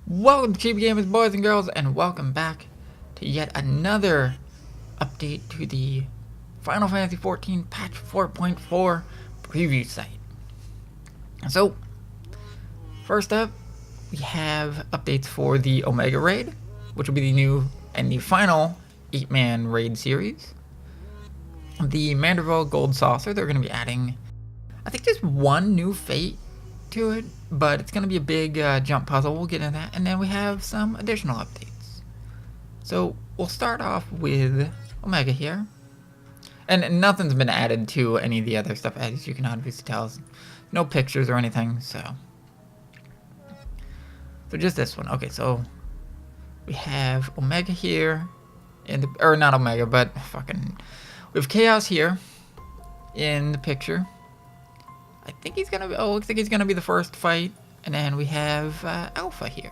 Welcome to ChibiGamers, boys and girls, and welcome back to yet another update to the Final Fantasy XIV Patch 4.4 preview site. So, first up, we have updates for the Omega Raid, which will be the new and the final 8-man raid series. The Manderville Gold Saucer, they're going to be adding, I think, just one new fate to it, but it's going to be a big jump puzzle. We'll get into that, and then we have some additional updates. So we'll start off with Omega here, and nothing's been added to any of the other stuff, as you can obviously tell. No pictures or anything, so just this one. Okay, so we have Omega here, or not Omega, but we have Chaos here in the picture. I think he's gonna be, looks like he's gonna be the first fight, and then we have Alpha here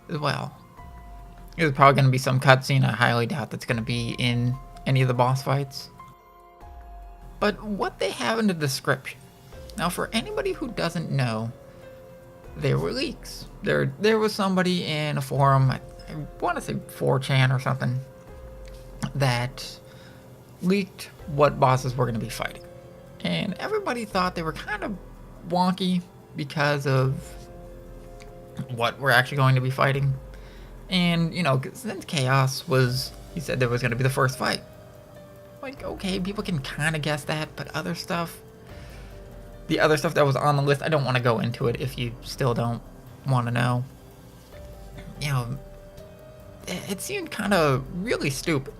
as well. There's probably gonna be some cutscene. I highly doubt that's gonna be in any of the boss fights. But what they have in the description, now for anybody who doesn't know, there were leaks. There was somebody in a forum, I want to say 4chan or something, that leaked what bosses we're gonna be fighting. And everybody thought they were kind of wonky because of what we're actually going to be fighting. And, you know, since Chaos was, he said there was going to be the first fight. Like, okay, people can kind of guess that, but the other stuff that was on the list, I don't want to go into it if you still don't want to know. You know, it seemed kind of really stupid.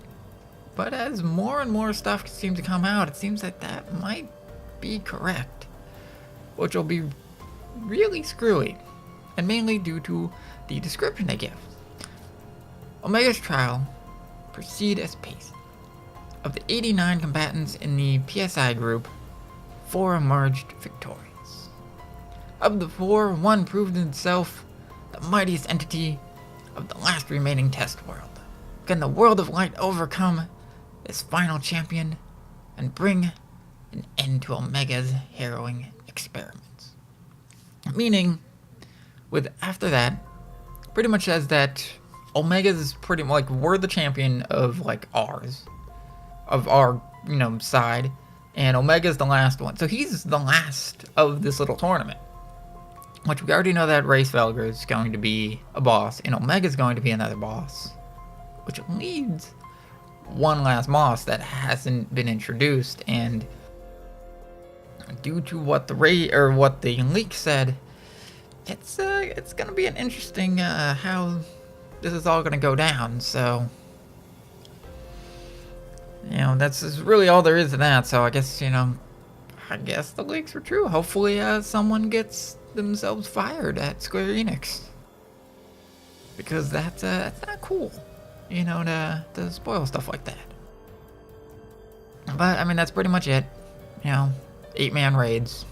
But as more and more stuff seems to come out, it seems like that might be correct, which will be really screwy, and mainly due to the description they give. Omega's trial proceed as paced. Of the 89 combatants in the PSI group, 4 emerged victorious. Of the 4, 1 proved itself the mightiest entity of the last remaining test world. Can the world of light overcome this final champion and bring an end to Omega's harrowing experiments? Meaning, with after that, pretty much says that Omega's pretty much like, we're the champion of like our side, and Omega's the last one. So he's the last of this little tournament, which we already know that Race Velger is going to be a boss, and Omega's going to be another boss, which leads one last boss that hasn't been introduced. And due to what the leak said, it's gonna be an interesting how this is all gonna go down. So, you know, that's really all there is to that. So I guess, you know, the leaks were true. Hopefully someone gets themselves fired at Square Enix, because that's not cool, you know, to spoil stuff like that. But I mean, that's pretty much it. You know, 8-man raids,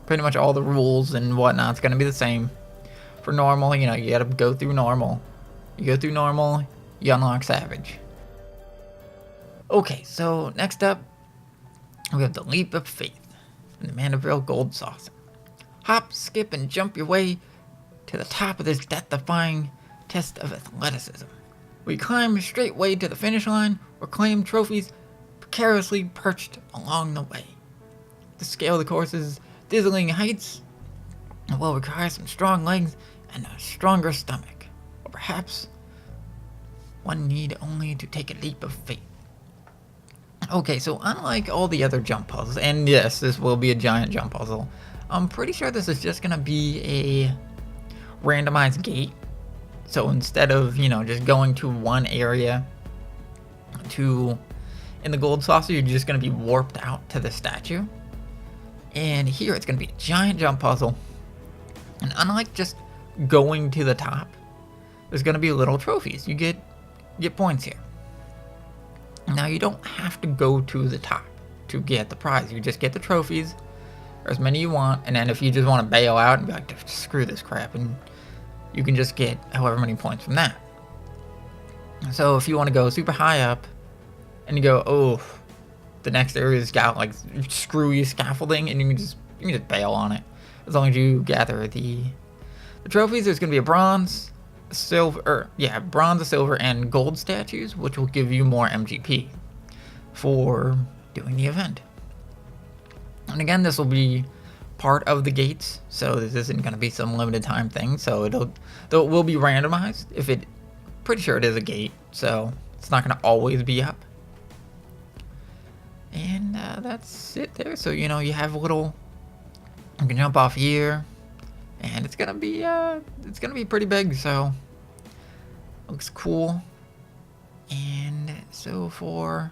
pretty much all the rules and whatnot's gonna be the same for normal. You know, you gotta go through normal. You go through normal, you unlock Savage. Okay, so next up, we have the Leap of Faith in the Manderville Gold Saucer. Hop, skip, and jump your way to the top of this death-defying test of athleticism. We climb straightway to the finish line or claim trophies precariously perched along the way. To scale the course's dizzying heights will require some strong legs and a stronger stomach. Or perhaps one need only to take a leap of faith. Okay, so unlike all the other jump puzzles, and yes, this will be a giant jump puzzle, I'm pretty sure this is just going to be a randomized gate. So instead of, you know, just going to one area in the Gold Saucer, you're just going to be warped out to the statue. And here it's going to be a giant jump puzzle. And unlike just going to the top, there's going to be little trophies. You get points here. Now, you don't have to go to the top to get the prize. You just get the trophies, or as many you want, and then if you just want to bail out and be like, screw this crap, and you can just get however many points from that. So if you want to go super high up, and you go, oh, the next area's got like screwy scaffolding, and you can just bail on it, as long as you gather the For trophies, there's going to be a bronze, silver, bronze, silver, and gold statues, which will give you more MGP for doing the event. And again, this will be part of the gates, so this isn't going to be some limited time thing. So though it will be randomized. Pretty sure it is a gate, so it's not going to always be up. And that's it there. So you have a little. You can jump off here, and it's gonna be pretty big. So looks cool. And so for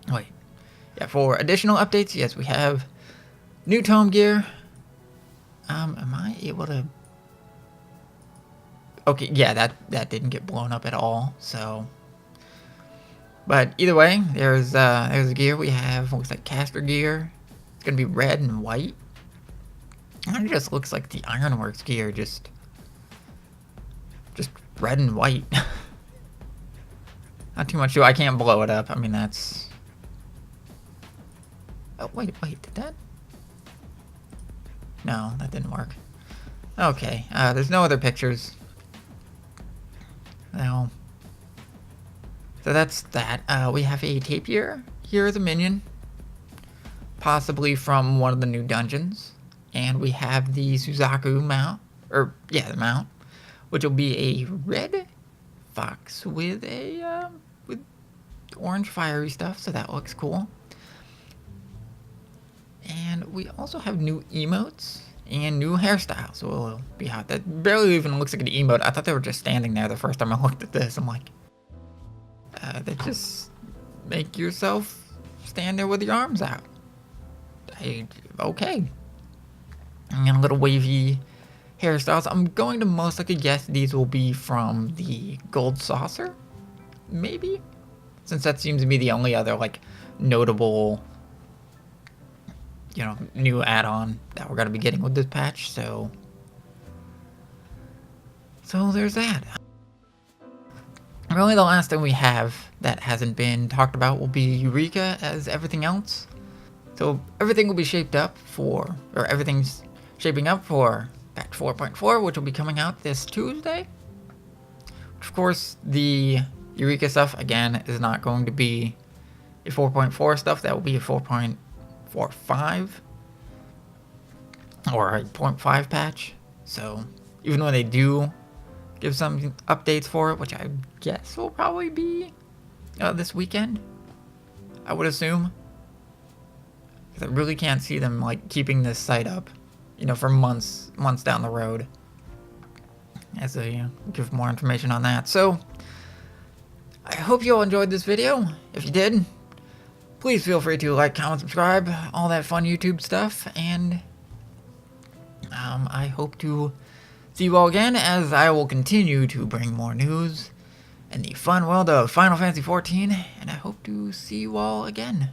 additional updates, yes, we have new tome gear. Am I able to? Okay, yeah, that didn't get blown up at all. So, but either way, there's the gear we have. Looks like caster gear. It's gonna be red and white. And it just looks like the Ironworks gear, just red and white. Not too much. I can't blow it up. I mean, that's. Oh wait, did that? No, that didn't work. Okay, there's no other pictures. No. So that's that. We have a tapir. Here is a minion. Possibly from one of the new dungeons. And we have the Suzaku mount. The mount. Which will be a red fox with a with orange fiery stuff. So that looks cool. And we also have new emotes and new hairstyles. So we'll be out. That barely even looks like an emote. I thought they were just standing there the first time I looked at this. I'm like, that just make yourself stand there with your arms out. Okay. And a little wavy hairstyles. I'm going to most likely guess these will be from the gold saucer. Maybe? Since that seems to be the only other, notable, new add-on that we're going to be getting with this patch. So there's that. Really, the last thing we have that hasn't been talked about will be Eureka as everything else. So everything will be everything's shaping up for patch 4.4, which will be coming out this Tuesday. Of course, the Eureka stuff, again, is not going to be a 4.4 stuff. That will be a 4.45 or a 0.5 patch. So even when they do give some updates for it, which I guess will probably be this weekend, I would assume. Because I really can't see them keeping this site up, for months down the road. As they give more information on that. So I hope you all enjoyed this video. If you did, please feel free to like, comment, subscribe, all that fun YouTube stuff, and I hope to see you all again as I will continue to bring more news in the fun world of Final Fantasy XIV, and I hope to see you all again.